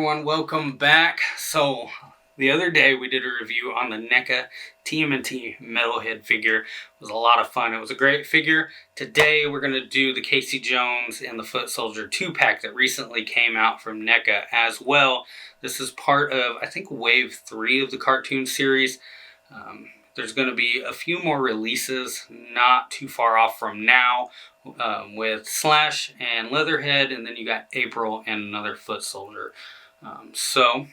everyone, welcome back. So the other day we did a review on the Neca TMNT Metalhead figure. It was a lot of fun. It was a great figure. Today we're going to do the Casey Jones and the Foot Soldier 2-pack that recently came out from Neca as well. This is part of, I think, wave 3 of the cartoon series. There's going to be a few more releases not too far off from now with Slash and Leatherhead, and then you got April and another Foot Soldier. So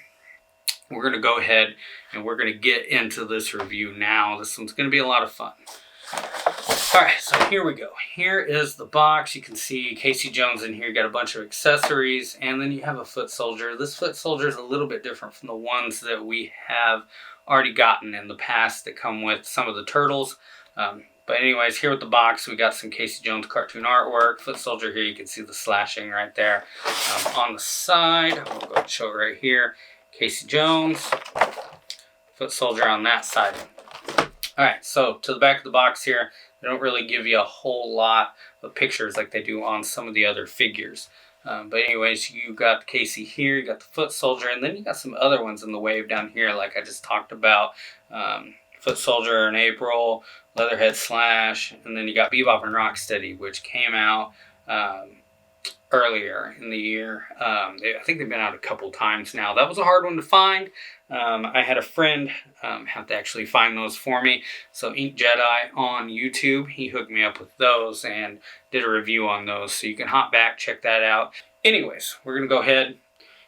we're going to go ahead and we're going to get into this review now. This one's going to be a lot of fun. Alright, so here we go. Here is the box. You can see Casey Jones in here. You got a bunch of accessories, and then you have a Foot Soldier. This Foot Soldier is a little bit different from the ones that we have already gotten in the past that come with some of the turtles. But anyways, here with the box, we got some Casey Jones cartoon artwork. Foot Soldier here, you can see the slashing right there. On the side, I'll go and show it right here. Casey Jones, Foot Soldier on that side. Alright, so to the back of the box here, they don't really give you a whole lot of pictures like they do on some of the other figures. But anyways, you got Casey here, you got the Foot Soldier, and then you got some other ones in the wave down here like I just talked about. Foot Soldier and April, Leatherhead, Slash, and then you got Bebop and Rocksteady, which came out earlier in the year. I think they've been out a couple times now. That was a hard one to find. I had a friend have to actually find those for me. So Ink Jedi on YouTube, he hooked me up with those and did a review on those. So you can hop back, check that out. Anyways, we're going to go ahead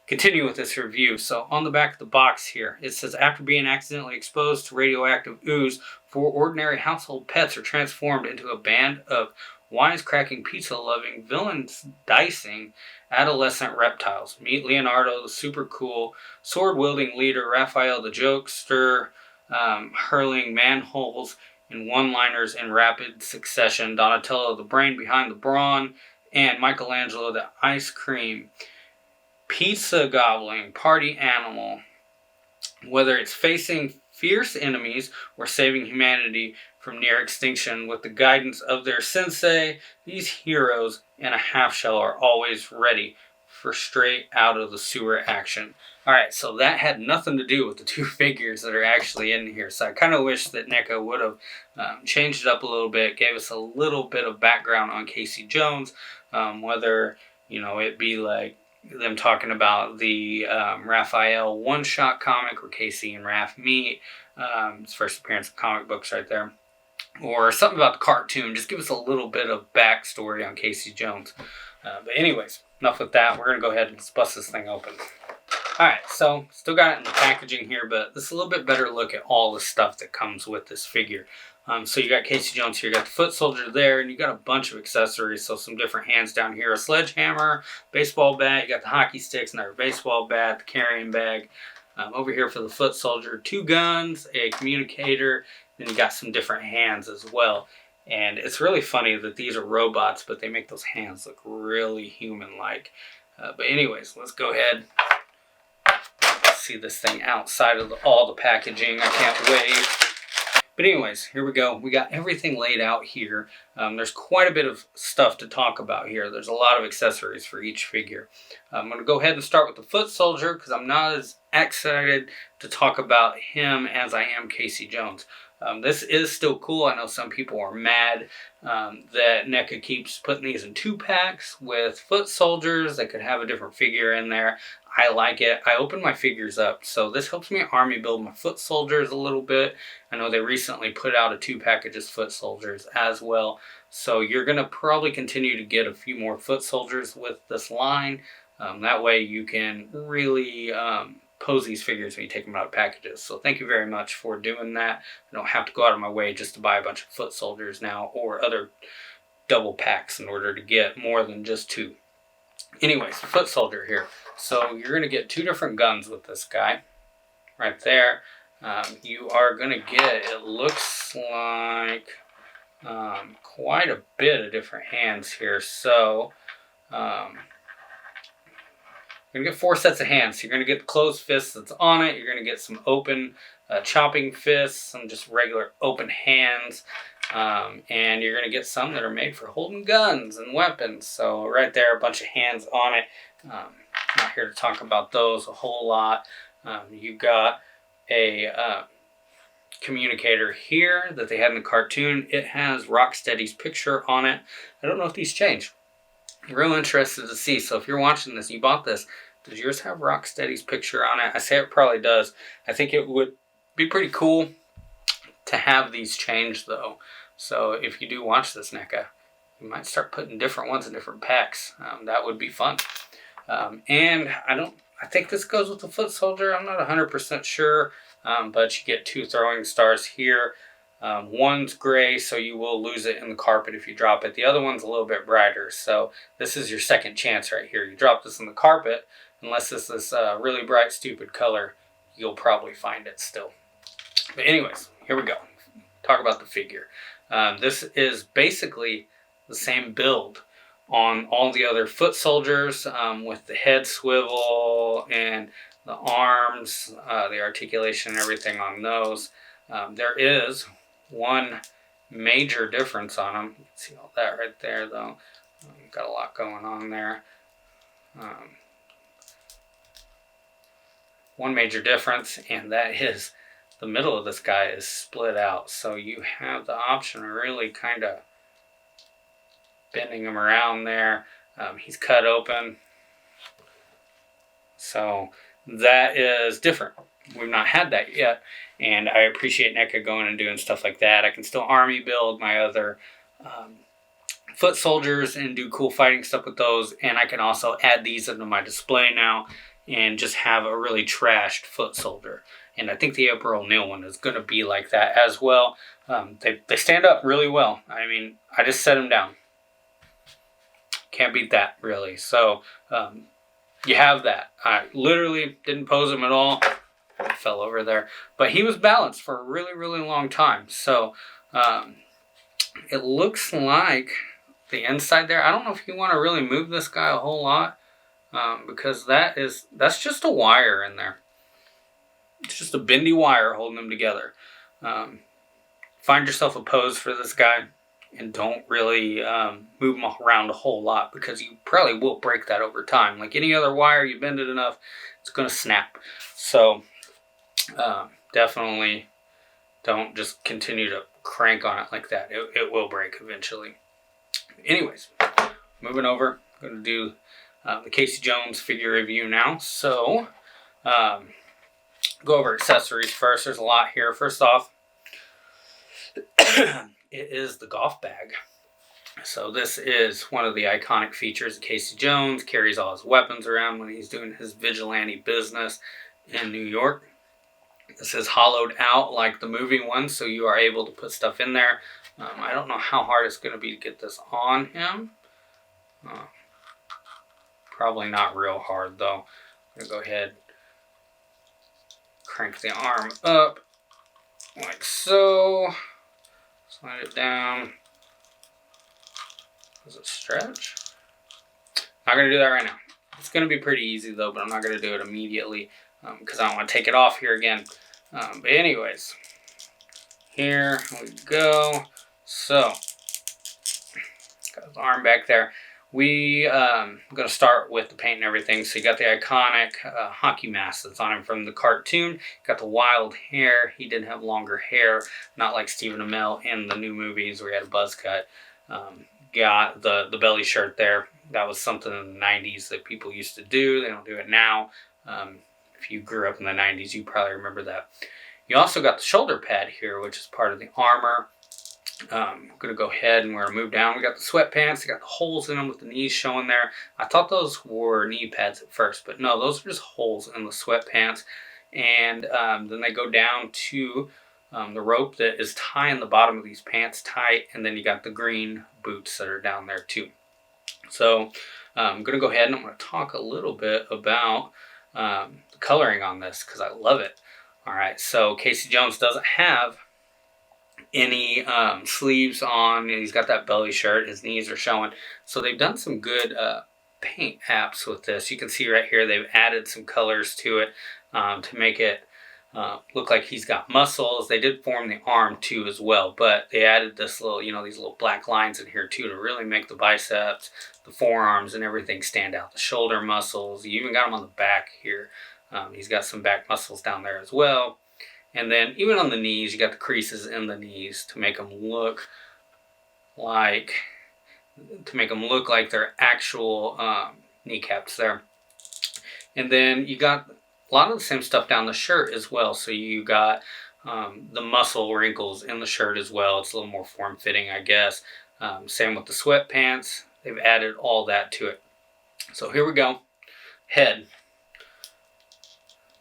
continue with this review. So on the back of the box here, it says, after being accidentally exposed to radioactive ooze, 4 ordinary household pets are transformed into a band of wisecracking, pizza-loving, villain-dicing adolescent reptiles. Meet Leonardo, the super cool, sword-wielding leader, Raphael, the jokester, hurling manholes and one-liners in rapid succession, Donatello, the brain behind the brawn, and Michelangelo, the ice cream pizza gobbling party animal. Whether it's facing fierce enemies or saving humanity from near extinction with the guidance of their sensei, these heroes in a half shell are always ready for straight out of the sewer action. Alright, so that had nothing to do with the 2 figures that are actually in here. So I kind of wish that Neca would have changed it up a little bit, gave us a little bit of background on Casey Jones, whether, it be like them talking about the Raphael one-shot comic where Casey and Raph meet, his first appearance in comic books right there, or something about the cartoon. Just give us a little bit of backstory on Casey Jones. But anyways, enough with that. We're going to go ahead and bust this thing open. Alright, so still got it in the packaging here, but this is a little bit better look at all the stuff that comes with this figure. So you got Casey Jones here, you got the Foot Soldier there, and you got a bunch of accessories, so some different hands down here. A sledgehammer, baseball bat, you got the hockey sticks, another baseball bat, the carrying bag. Over here for the Foot Soldier, 2 guns, a communicator, then you got some different hands as well. And it's really funny that these are robots, but they make those hands look really human-like. But anyways, let's go ahead. See this thing outside of all the packaging. I can't wait. But anyways, here we go. We got everything laid out here. There's quite a bit of stuff to talk about here. There's a lot of accessories for each figure. I'm going to go ahead and start with the Foot Soldier because I'm not as excited to talk about him as I am Casey Jones. This is still cool. I know some people are mad that NECA keeps putting these in 2-packs with Foot Soldiers. They could have a different figure in there. I like it. I open my figures up, so this helps me army build my Foot Soldiers a little bit. I know they recently put out a 2-pack of just Foot Soldiers as well, so you're going to probably continue to get a few more Foot Soldiers with this line. That way you can really pose these figures when you take them out of packages. So thank you very much for doing that. I don't have to go out of my way just to buy a bunch of Foot Soldiers now or other double packs in order to get more than just 2. Anyways, Foot Soldier here. So you're going to get 2 different guns with this guy right there. You are going to get, it looks like, quite a bit of different hands here. So you're going to get 4 sets of hands. So you're going to get the closed fist that's on it. You're going to get some open chopping fists, some just regular open hands. And you're going to get some that are made for holding guns and weapons. So right there, a bunch of hands on it. Not here to talk about those a whole lot. You got a communicator here that they had in the cartoon. It has Rocksteady's picture on it. I don't know if these changed. I'm real interested to see. So if you're watching this, you bought this, does yours have Rocksteady's picture on it? I say it probably does. I think it would be pretty cool to have these changed though. So if you do watch this, Neca, you might start putting different ones in different packs. That would be fun. And I think this goes with the foot soldier. I'm not 100% sure, but you get 2 throwing stars here. One's gray, so you will lose it in the carpet if you drop it. The other one's a little bit brighter, so this is your second chance right here. You drop this in the carpet, unless it's this really bright, stupid color, you'll probably find it still. But anyways, here we go. Talk about the figure. This is basically the same build on all the other foot soldiers, with the head swivel and the arms, the articulation and everything on those. There is one major difference on them. You can see all that right there though. Got a lot going on there. One major difference, and that is the middle of this guy is split out. So you have the option of really kind of bending him around there. He's cut open. So that is different. We've not had that yet. And I appreciate Neca going and doing stuff like that. I can still army build my other foot soldiers and do cool fighting stuff with those. And I can also add these into my display now and just have a really trashed foot soldier. And I think the April O'Neil one is going to be like that as well. They stand up really well. I mean, I just set them down. Can't beat that, really. So you have that. I literally didn't pose him at all. I fell over there. But he was balanced for a really, really long time. So it looks like the inside there, I don't know if you want to really move this guy a whole lot, because that's just a wire in there. It's just a bendy wire holding them together. Find yourself a pose for this guy and don't really move him around a whole lot, because you probably will break that over time. Like any other wire, you bend it enough, it's going to snap. So definitely don't just continue to crank on it like that. It will break eventually. Anyways, moving over, I'm going to do the Casey Jones figure review now. So go over accessories first. There's a lot here. First off, it is the golf bag. So this is one of the iconic features of Casey Jones. Carries all his weapons around when he's doing his vigilante business in New York. This is hollowed out like the movie one, so you are able to put stuff in there. I don't know how hard it's going to be to get this on him. Probably not real hard though. I'm going to go ahead, crank the arm up like so. Slide it down. Does it stretch? Not going to do that right now. It's going to be pretty easy though, but I'm not going to do it immediately because I don't want to take it off here again. But anyways, here we go. So, got his arm back there. I'm going to start with the paint and everything. So you got the iconic hockey mask that's on him from the cartoon. Got the wild hair. He did have longer hair, not like Stephen Amell in the new movies where he had a buzz cut. Got the belly shirt there. That was something in the 90s that people used to do. They don't do it now. If you grew up in the 90s, you probably remember that. You also got the shoulder pad here, which is part of the armor. I'm going to go ahead and we're going to move down. We got the sweatpants. They got the holes in them with the knees showing there. I thought those were knee pads at first, but no, those are just holes in the sweatpants. And then they go down to the rope that is tying the bottom of these pants tight. And then you got the green boots that are down there too. So I'm going to go ahead and I'm going to talk a little bit about the coloring on this because I love it. All right, so Casey Jones doesn't have any sleeves on. He's got that belly shirt. His knees are showing. So they've done some good paint apps with this. You can see right here they've added some colors to it to make it Look like he's got muscles. They did form the arm too as well, but they added this little, these little black lines in here too to really make the biceps, the forearms, and everything stand out. The shoulder muscles. You even got him on the back here. He's got some back muscles down there as well. And then even on the knees, you got the creases in the knees to make them look like they're actual kneecaps there. And then you got a lot of the same stuff down the shirt as well. So you got the muscle wrinkles in the shirt as well. It's a little more form-fitting, I guess. Same with the sweatpants. They've added all that to it. So here we go. Head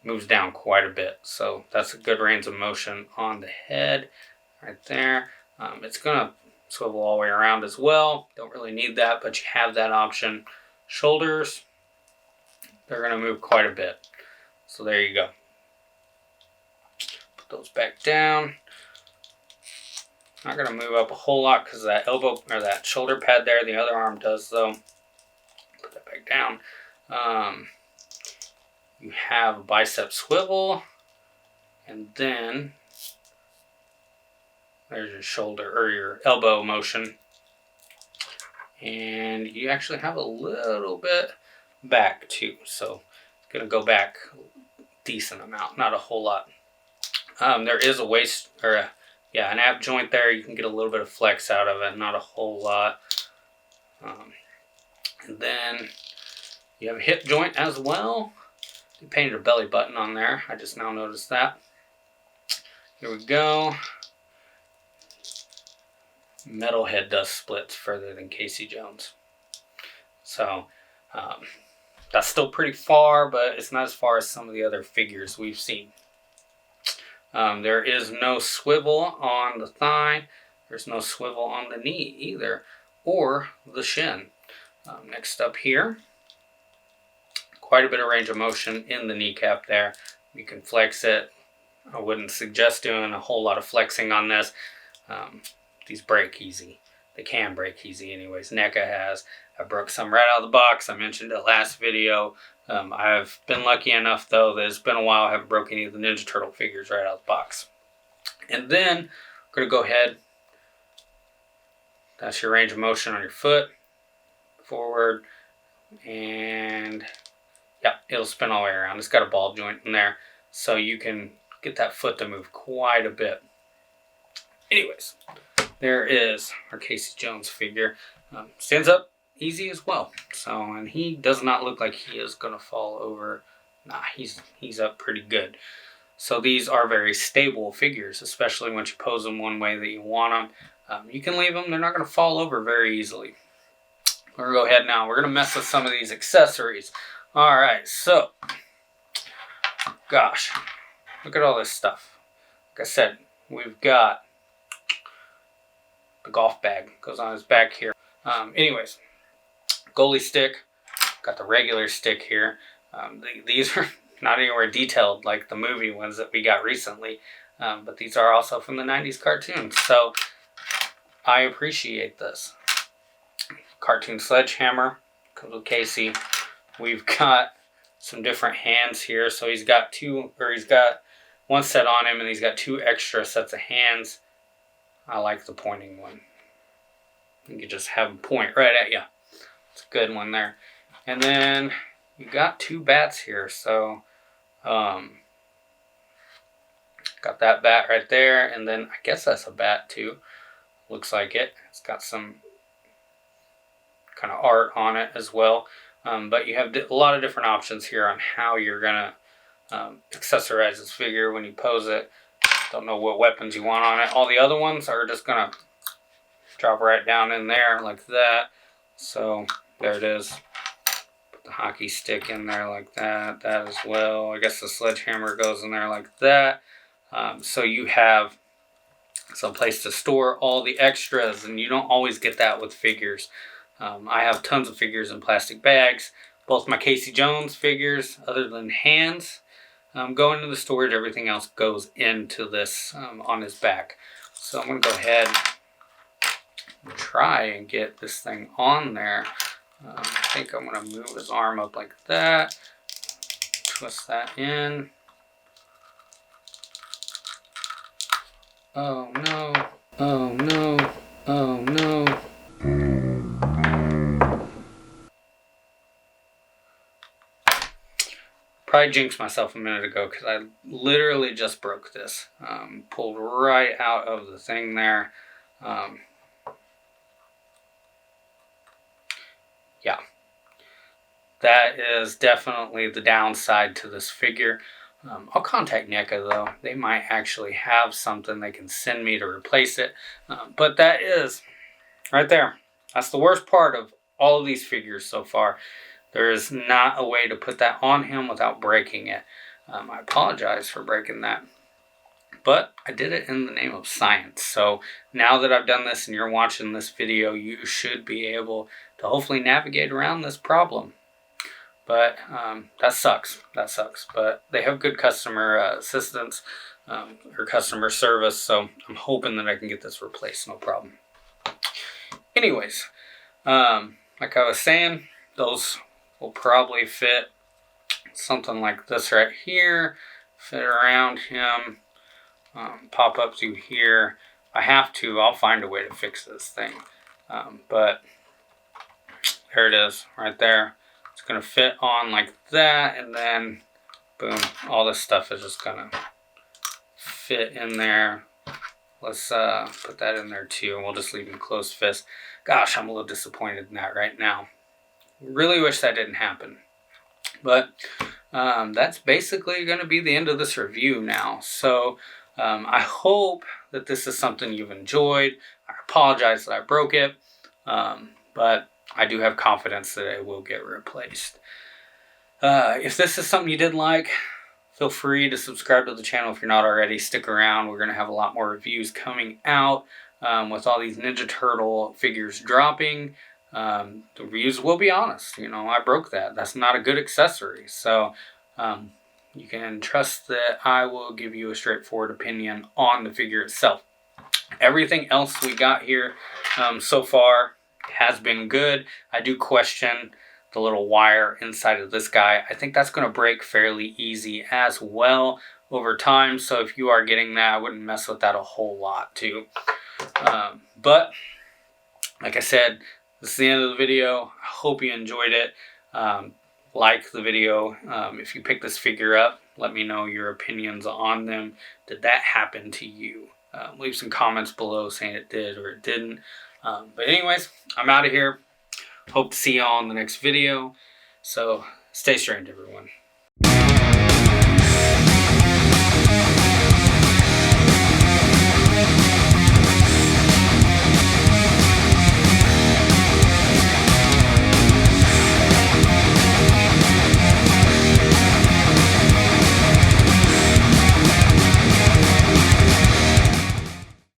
moves down quite a bit. So that's a good range of motion on the head right there. It's going to swivel all the way around as well. Don't really need that, but you have that option. Shoulders, they're going to move quite a bit. So there you go. Put those back down. Not going to move up a whole lot because that elbow or that shoulder pad there, the other arm does though. Put that back down. You have a bicep swivel, and then there's your shoulder or your elbow motion. And you actually have a little bit back too. So it's going to go back a decent amount, not a whole lot. There is a waist or an ab joint there. You can get a little bit of flex out of it, not a whole lot. And then you have a hip joint as well. You painted a belly button on there. I just now noticed that. Here we go. Metalhead does splits further than Casey Jones. So that's still pretty far, but it's not as far as some of the other figures we've seen. There is no swivel on the thigh. There's no swivel on the knee either, or the shin. Next up here, quite a bit of range of motion in the kneecap there. You can flex it. I wouldn't suggest doing a whole lot of flexing on this. These break easy. They can break easy anyways. Neca has. I broke some right out of the box. I mentioned it last video. I've been lucky enough though that it's been a while I haven't broken any of the Ninja Turtle figures right out of the box. And then we're going to go ahead. That's your range of motion on your foot. Forward. And yeah, it'll spin all the way around. It's got a ball joint in there, so you can get that foot to move quite a bit. Anyways, there is our Casey Jones figure. Stands up easy as well. So, and he does not look like he is going to fall over. Nah, he's up pretty good. So these are very stable figures, especially once you pose them one way that you want them. You can leave them. They're not going to fall over very easily. We're going to go ahead now. We're going to mess with some of these accessories. All right, so, gosh, look at all this stuff. Like I said, we've got the golf bag. Goes on his back here. Anyways, goalie stick. Got the regular stick here. These are not anywhere detailed like the movie ones that we got recently. But these are also from the 90s cartoons. So, I appreciate this. Cartoon sledgehammer. Comes with Casey. We've got some different hands here. So he's got one set on him and he's got two extra sets of hands. I like the pointing one. You can just have him point right at you. It's a good one there. And then you got two bats here. So got that bat right there. And then I guess that's a bat too. Looks like it. It's got some kind of art on it as well. But you have a lot of different options here on how you're going to accessorize this figure when you pose it. Don't know what weapons you want on it. All the other ones are just going to drop right down in there like that. So there it is. Put the hockey stick in there like that. That as well. I guess the sledgehammer goes in there like that. So you have some place to store all the extras, and you don't always get that with figures. I have tons of figures in plastic bags. Both my Casey Jones figures, other than hands, go into the storage. Everything else goes into this on his back. So I'm going to go ahead and try and get this thing on there. I think I'm going to move his arm up like that. Twist that in. Oh no. Oh no. Oh no. Probably jinxed myself a minute ago because I literally just broke this. Pulled right out of the thing there. Yeah. That is definitely the downside to this figure. I'll contact Neca though. They might actually have something they can send me to replace it. But that is right there. That's the worst part of all of these figures so far. There is not a way to put that on him without breaking it. I apologize for breaking that. But I did it in the name of science. So now that I've done this and you're watching this video, you should be able to hopefully navigate around this problem. But that sucks. That sucks. But they have good customer assistance or customer service. So I'm hoping that I can get this replaced. No problem. Anyways, like I was saying, those will probably fit something like this right here. Fit around him. Pop up through here. If I have to, I'll find a way to fix this thing. But there it is right there. It's going to fit on like that, and then boom, all this stuff is just going to fit in there. Let's put that in there too, and we'll just leave him closed fist. Gosh, I'm a little disappointed in that right now. Really wish that didn't happen. But that's basically going to be the end of this review now. So I hope that this is something you've enjoyed. I apologize that I broke it, but I do have confidence that it will get replaced. If this is something you did like, feel free to subscribe to the channel if you're not already. Stick around. We're going to have a lot more reviews coming out with all these Ninja Turtle figures dropping. The reviews will be honest. You know, I broke that. That's not a good accessory. So you can trust that I will give you a straightforward opinion on the figure itself. Everything else we got here so far has been good. I do question the little wire inside of this guy. I think that's going to break fairly easy as well over time. So if you are getting that, I wouldn't mess with that a whole lot too. But like I said, this is the end of the video. I hope you enjoyed it. Like the video. If you pick this figure up, let me know your opinions on them. Did that happen to you? Leave some comments below saying it did or it didn't. But anyways, I'm out of here. Hope to see y'all in the next video. So stay strange, everyone.